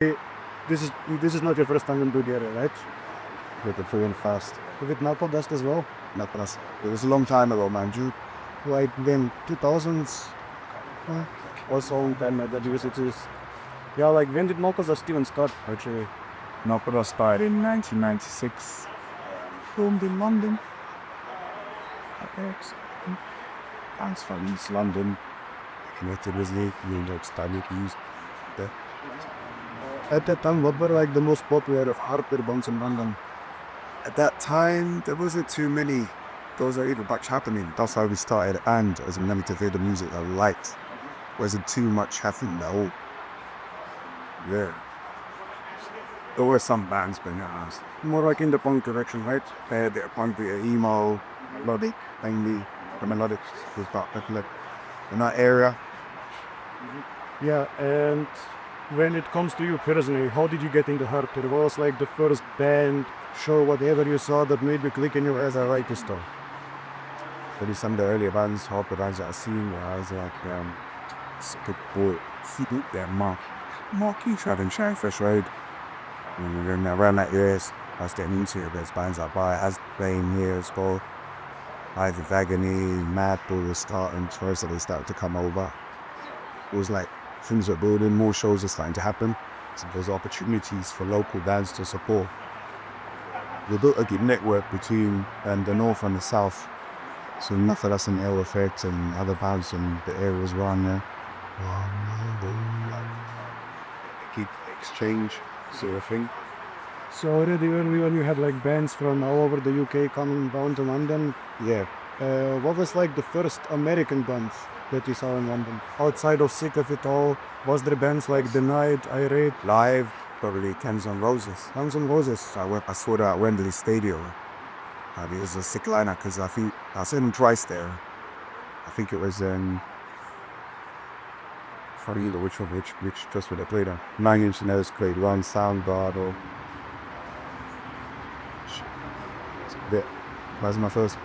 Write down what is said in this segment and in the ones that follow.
This is not your first time in Bulgaria, right? With the free and fast. With Knuckledust as well? Knuckledust. It was a long time ago, man. Like then 2000s or so, then that it is. Yeah, like when did Knuckledust even start actually? Knuckledust started in 1996. Filmed in London. Thanks from East London. Connected with New York Style used there. At that time, what were like the most popular hardcore bands in London? At that time, there wasn't too many. Those are either much happening. That's how we started. And as a limited to the music I liked, wasn't too much happening at all. Yeah. There were some bands, but More like in the punk direction, right? They're punk, they're emo, melodic, mainly the melodic was about popular in that area. Yeah, and when it comes to you personally, how did you get into hardcore? What was like the first band, show, whatever you saw that made you click in your as I like this stuff? Maybe some of the earlier bands, hardcore bands that I seen where I was like, good boy, there, Marky, Traveling Shellfish Road. And then around that years, I was getting into it. There's bands like As playing here as well. Either Vagony, Madball was starting, first they started to come over. It was like things were building, more shows are starting to happen. So there's opportunities for local bands to support. We built a good network between the north and the south. So Knuckledust and Ill Effect and other bands in the area as well there. Keep exchange sort of thing. So already early on you had like bands from all over the UK coming down to London. Yeah. What was like the first American bands that you saw in London? Outside of Sick of It All, was there bands like The Night, Irate? Live, probably Guns N' Roses. Guns N' Roses. I saw that at Wembley Stadium. It was a sick lineup because I think I saw them twice there. I think it was probably either which festival they played on. 9 Inch Nails played one Soundgarden or bit. That was my first.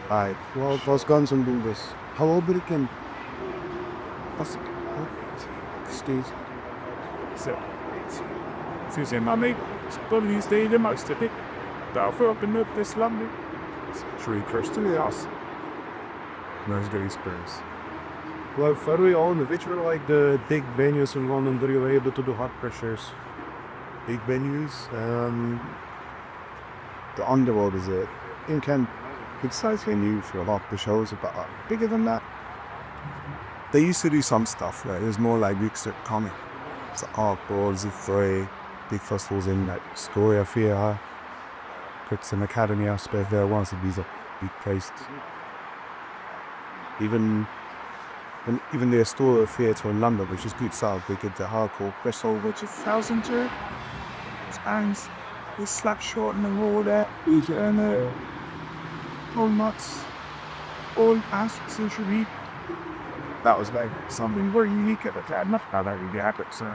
Well, it was Guns N' Roses. How old were you then? Steve. So, Susan, mummy, probably stayed the most of it. Daarvoor op en up this London. Tree crystal house. Those good experience. Well, early on, which were like the big venues in London that you were able to do hardcore shows? Big venues. The Underworld is a good size venue for a lot of the shows, but bigger than that. They used to do some stuff. It was more like mixed comic. It's like hardcore, Z3, big festivals in like Scoria Theatre, Brixton Academy aspect there. Once of these are big places. Even the Astoria Theatre in London, which is good stuff, they did the hardcore festival, which is 1,002 bands. We slap short in the wall there. And all nuts, all aspects of the that was like something very unique at the time. Not how that really happened, so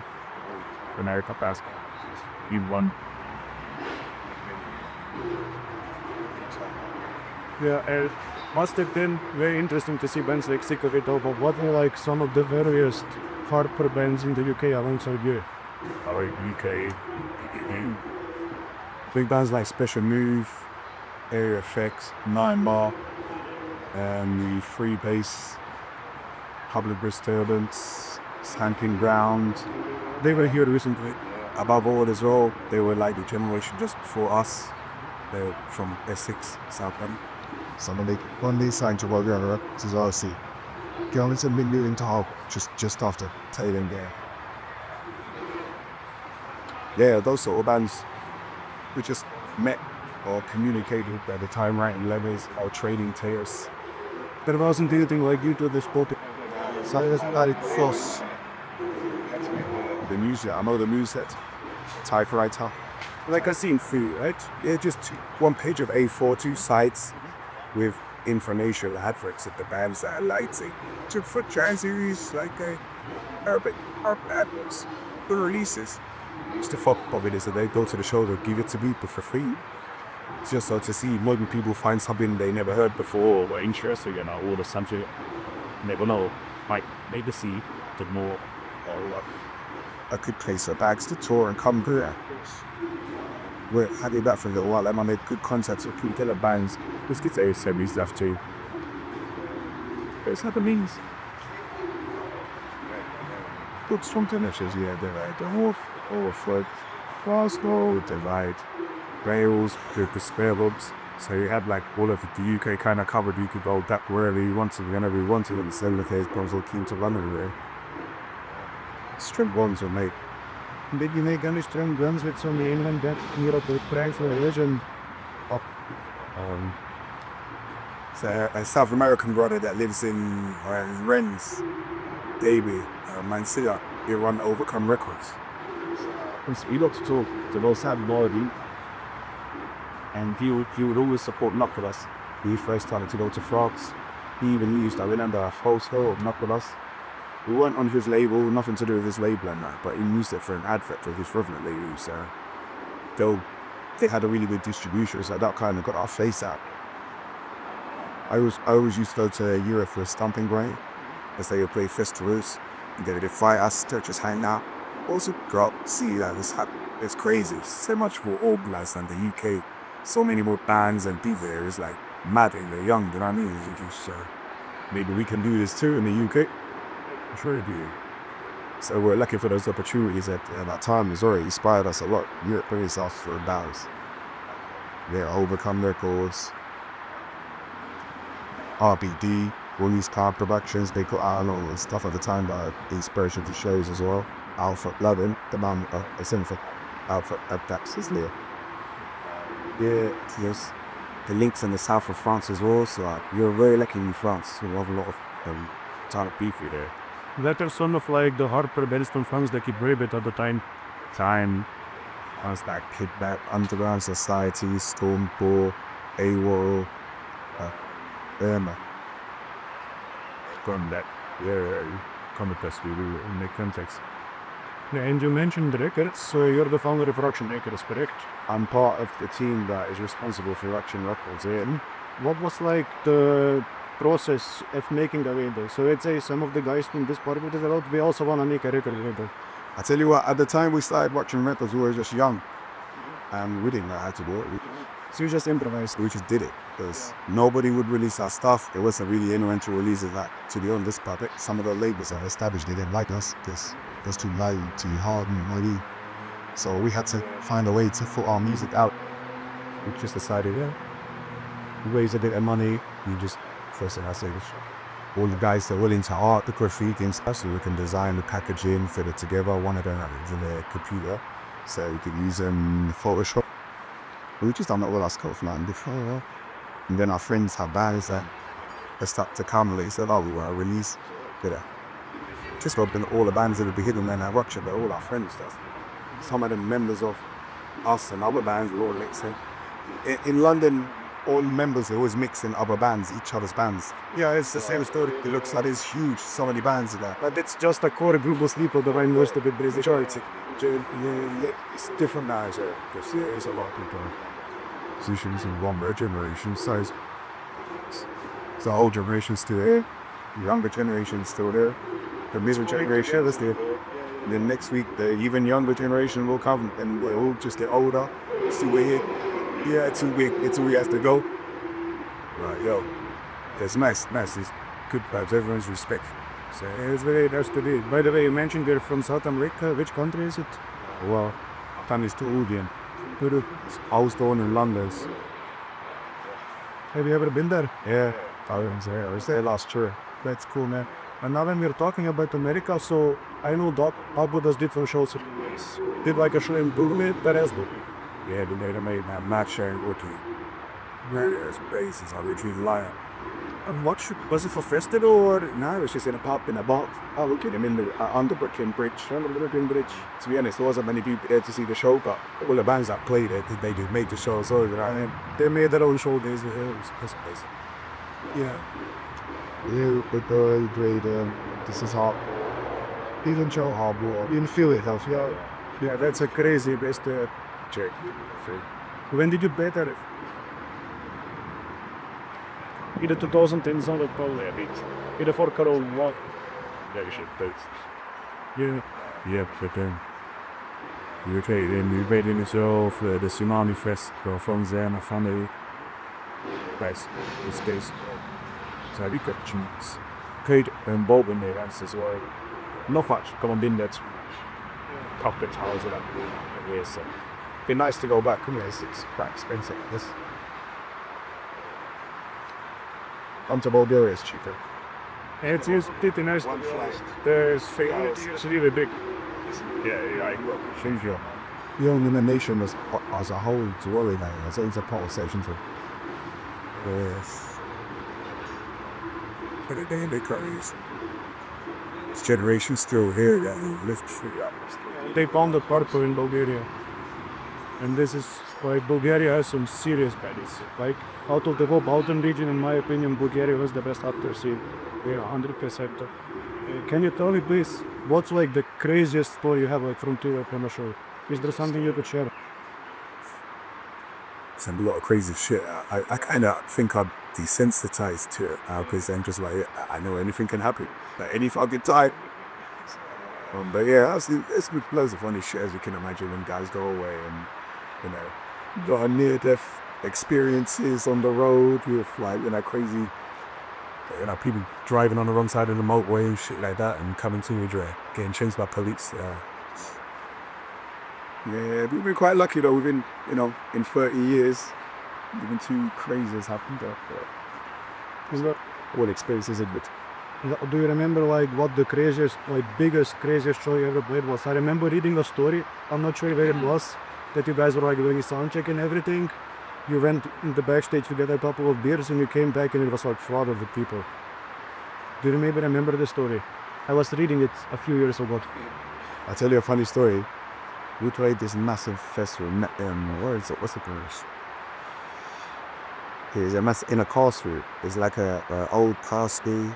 America passed. You won. Yeah, it must have been very interesting to see bands like Sick of It All, but what were like some of the various hardcore bands in the UK alongside you? UK. Big bands like Special Move, Area Effects, 9 Bar, and the Free Bass, Public Disturbance, Stamping Ground. They were here recently. Above all as well, they were like the generation just before us. They're from Essex, Southend. Suddenly, one day signed to work on records as well. See, going to midnight into Hull just after Taylor there. Yeah, those sort of bands. We just met or communicated at the time, writing letters or trading tales. There wasn't anything like you to this point. The music, I know the music, typewriter. Like I seen through, right? Yeah, just one page of A4, 2 sides with information adverts of the bands that I liked. To for transies, like urban adverts, the releases. Used to fuck up with this, and they go to the show, they'll give it to people for free. It's just so to see modern people find something they never heard before or interesting, all the something never know. Might maybe see the more or a good place for bags to tour and come here. We're happy back for a little while. I made good contacts with two killer bands. Let's get to semi stuff too. It's other means. Good strong finishes, yeah. The whole foot, Glasgow, Divide, Wales, the spare bubs. So you had like all of the UK kind of covered. You could go that wherever you wanted, whenever you wanted. and the case bombs all keen to run everywhere. Strip ones were made. Did you make any strong guns with some England that Europe with price for Asian? It's a South American brother that lives in Rennes, Davey, Mansilla. He run Overcome Records. He loves to talk the most sad body, and he would always support Knuckledust. He first started to go to France. He even used, I remember, a photo of Knuckledust. We weren't on his label, nothing to do with his label and that, but he used it for an advert for his Revenant label. So they had a really good distribution, so that kind of got our face out. I always used to go to Europe for a stomping ground, as they would play festivals, and they would fight us, just hang out. Also go up, see that it's crazy. So much more organised than the UK. So many more bands and people there. It's like mad and they're young, you know what I mean? So maybe we can do this too in the UK. I'm sure we do. So we're lucky for those opportunities at that time. It's already inspired us a lot. Europe really us for bands. They're Overcome Records, RBD, Woolies Car Productions. They put out a lot of stuff at the time that inspiration to shows as well. Alpha Lovin, the man, a symbol Alpha Abdax is there. Yeah, there's the links in the south of France as well. So you're very lucky in France. You have a lot of talent people there. That are some of like the Harper Benston fans that keep very bit at the time. Ones like Kidback, Underground Society, Stormpool, AWOL, Irma. From that, Knuckledust in the context. Yeah, and you mentioned the records, so you're the founder of Ruction Records, correct? I'm part of the team that is responsible for Ruction Records here. What was like the process of making a label? So let's say some of the guys from this part of the world, we also want to make a record label. I tell you what, at the time we started watching records, we were just young. And we didn't know how to do it. So you just improvised. We just did it. Because nobody would release our stuff. There wasn't really anyone to release it that to be on this puppet. Some of the labels that established, they didn't like us. Because it was too loud, too hard and noisy. So we had to find a way to put our music out. We just decided, raise a bit of money. We just, first thing I say, all the guys that are willing to art, the graffiti and stuff, so we can design the packaging, fit it together. One of them is in their computer, so we could use Photoshop. We just done it all ourselves, man, before. And then our friends have bands that start to come, they said, we want to release. Just open all the bands that would be hidden in our workshop, but all our friends does. Some of them members of us and other bands were all mixing. In London, all members are always mixing other bands, each other's bands. Yeah, it's the same story. It looks like it's huge, so many bands there. But it's just a core group of people that I most of it is majority. Yeah, it's different now, because there's a lot of people. Musicians in one generation, so the whole generation's still there. The younger generation's still there. The middle generation is there. And then next week, the even younger generation will come, and we'll all just get older. See, we're here. Yeah, it's a week has to go. Right, yo. It's nice. It's good vibes. Everyone's respectful. So It's very nice to be. By the way, you mentioned you're from South America. Which country is it? well, our family's too Indian. I was born in London. Have you ever been there? Yeah, I was there last year. That's cool, man. And now when we're talking about America, so I know Knuckledust did some shows. Did like a show in Brooklyn, Perez. Yeah, they made that match sharing with me. There's bases, I literally lying. And was it for festival or? No, it was just in a pub in a box. Oh, look at him in the under Brooklyn Bridge. To be honest, there wasn't many people there to see the show, but all the bands that played it, they did make the show, so They made their own show days with him. yeah. Yeah, but great. This is hard. Even show hard war. You can feel it, Yeah, that's a crazy best check. When did you better? I de 2010 zal het wel weer niet. In de voorkant wat. Yeah, you should do. Yeah. Yeah, but then we waited in zo voor de Tsunami Fest van zijn family. Best, this case. So we got cheese. Kate and Bob in there, that's as well. Not much, come on, been that. Cockpit towers or that. Yeah, so. Be nice to go back, couldn't it? It's quite expensive. This. Come to Bulgaria, it's cheaper. Het is dit in huis. There's fake hours. It's really big. Yeah, change your. You know, the nation as a whole to worry about it. It's a part of section 2. Yes. But at the end of the this generation still here that live free. They found a parkour in Bulgaria. And this is why Bulgaria has some serious baddies. Like, out of the whole Balkan region, in my opinion, Bulgaria was the best actor scene. We're 100%. Can you tell me, please, what's like the craziest story you have like from the show? Is there something you could share? It's a lot of crazy shit. I kind of think I'm desensitized to it now because I'm just like, I know anything can happen. Like any fucking time. But yeah, it's with loads of funny shit as you can imagine when guys go away and, you know, got a near-death experiences on the road with like, you know, crazy, you know, people driving on the wrong side of the motorway and shit like that and coming to you, getting chased by police. Yeah, we've been quite lucky though. Within, you know, in 30 years, even too crazy has happened. Is that, All experiences in it. do you remember like what the craziest, like biggest, craziest show you ever played was? I remember reading a story, I'm not sure where it was, that you guys were like doing a sound check and everything. You went in the backstage to get a couple of beers and you came back and it was like flooded with people. Do you maybe remember the story? I was reading it a few years ago. I'll tell you a funny story. We played this massive festival. Where is it? What's it called? It's a in a castle. It's like a old castle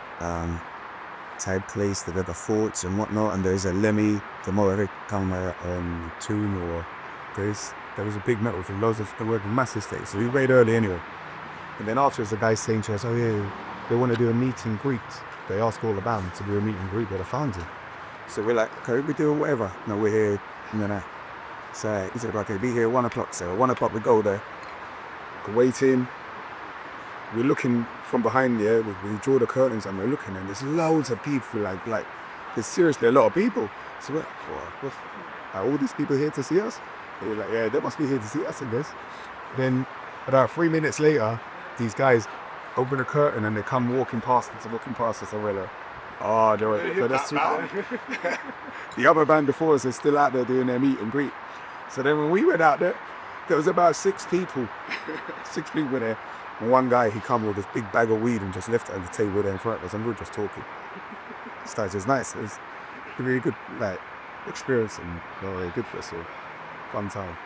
type place that have the forts and whatnot. And there's a Lemmy, the more Tune or there was a big metal for loads of the word massive stage. So we played early anyway. And then afterwards, the guy saying to us, "Oh yeah, they want to do a meet and greet." They ask all the band to do a meet and greet with the founder. So we're like, "Okay, we're doing whatever." No, we're here. No. So he said, "Okay, be here 1 o'clock." So 1 o'clock we go there, waiting. We're looking from behind there. We draw the curtains and we're looking, and there's loads of people. Like there's seriously a lot of people. So we're, are all these people here to see us? They're like, yeah, they must be here to see us, I guess. Then about 3 minutes later, these guys open the curtain and they come walking past us. And we're like, oh, they're waiting for us. The other band before us is still out there doing their meet and greet. So then when we went out there was about 6 people. 6 people there. And one guy, he come with this big bag of weed and just left it on the table there in front of us, and we were just talking. So it was nice. It was a really good experience and very good for us. So fun time.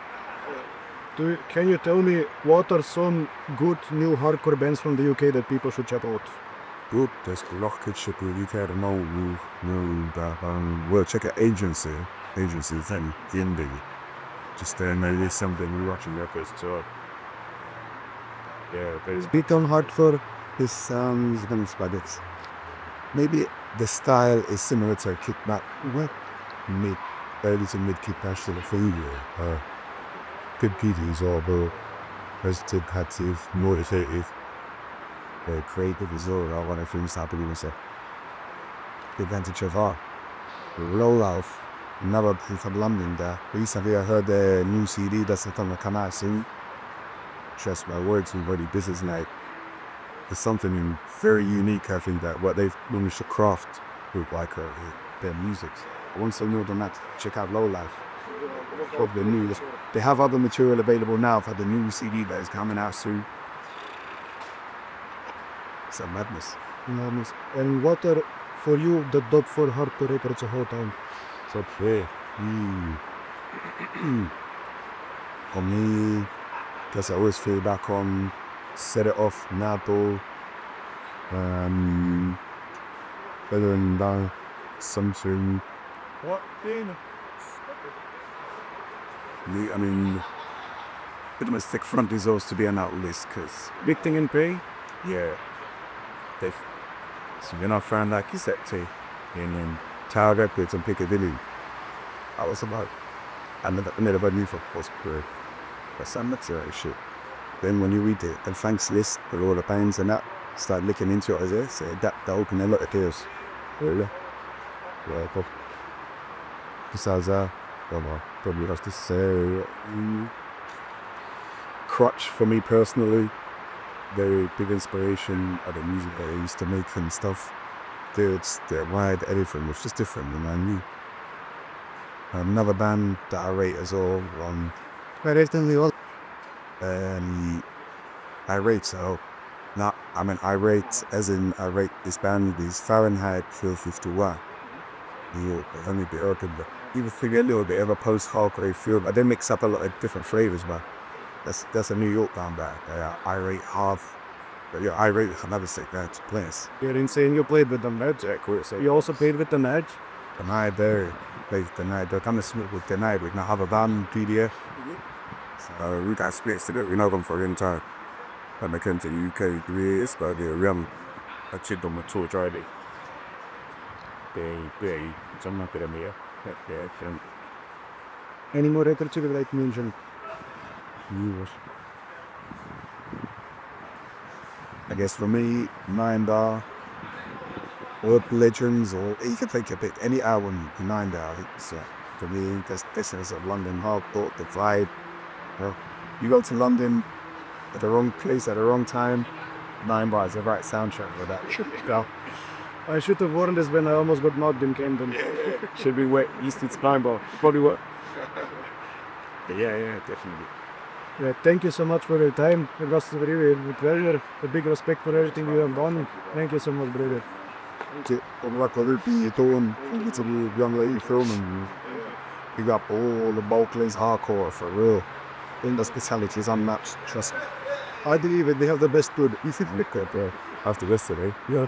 Can you tell me what are some good new hardcore bands from the UK that people should check out? Good, there's a lot of shit we can't know that we'll check out agencies and indie. Just maybe something we're watching records too. Yeah, but it's Beat on hardcore. this sounds but it's maybe the style is similar to kickback. What early to mid kickback to the finger. Good PDs or positive, active, motivated, creative as well. I want to things happening and say the advantage of art. Roll off, another proof of London there. Recently I heard the new CD that's going to come out soon. Trust my words, already. This is like, there's something very unique, I think, that what they've managed to craft with like their music. Once more than that, check out Low Life. They have other material available now for the new CD that is coming out soon. It's a madness. And what are, for you, the top 4 hardcore records of all time? Top 4. For me, guess I always feel back on Set It Off, Nato, Feather and Down, something. what then? I mean, pretty much take front results to be on that list, because, Big Thing in Pay? yeah, so you're not found like you said, in Tower Records and Piccadilly. I was about, I never knew for post-career. But some material shit. Then when you read the thanks list with all the bands and that, start looking into it as it, so that opened a lot of doors. Really? Yeah, but besides that, well, probably have to say, crutch for me personally, very big inspiration of the music that I used to make and stuff. Dudes, their wide everything was just different than I knew. Another band that I rate as all on I rate, so not I rate as in I rate this band is Fahrenheit 451. New York, only a bit urban, but even figure a little bit of a post-hardcore feel, but they mix up a lot of different flavors, but that's a New York band back. I rate half, but yeah, I rate another sick band to place. You're insane. You played with the Nudge. You also played with the Nudge. The night there, played the night. They're kind of smooth with the night. We now have a band PDF. So we got splits to do. We're not going for in time. When I came to the UK, it's got the realm. I checked on my tour driving. They, some not bit of me. Any more records you would like to mention? I guess for me, 9 Urban Legends, or you can take a pick, any album, 9 It's for me, this is a London hardcore, the vibe. You go to London at the wrong place at the wrong time, 9 Bar is the right soundtrack for that. Yeah. I should have worn this when I almost got knocked in Camden. Should be wet. East it's Pine Bar. Probably what? Yeah, definitely. Yeah, thank you so much for your time. It was really a pleasure. A big respect for everything you have done. Thank you so much, brother. I'm like, you're doing it's a young lady filming. You got all the Balkans hardcore for real. In the speciality is unmatched, trust me. I believe it. They have the best food. You should look at it. After yesterday. Yeah.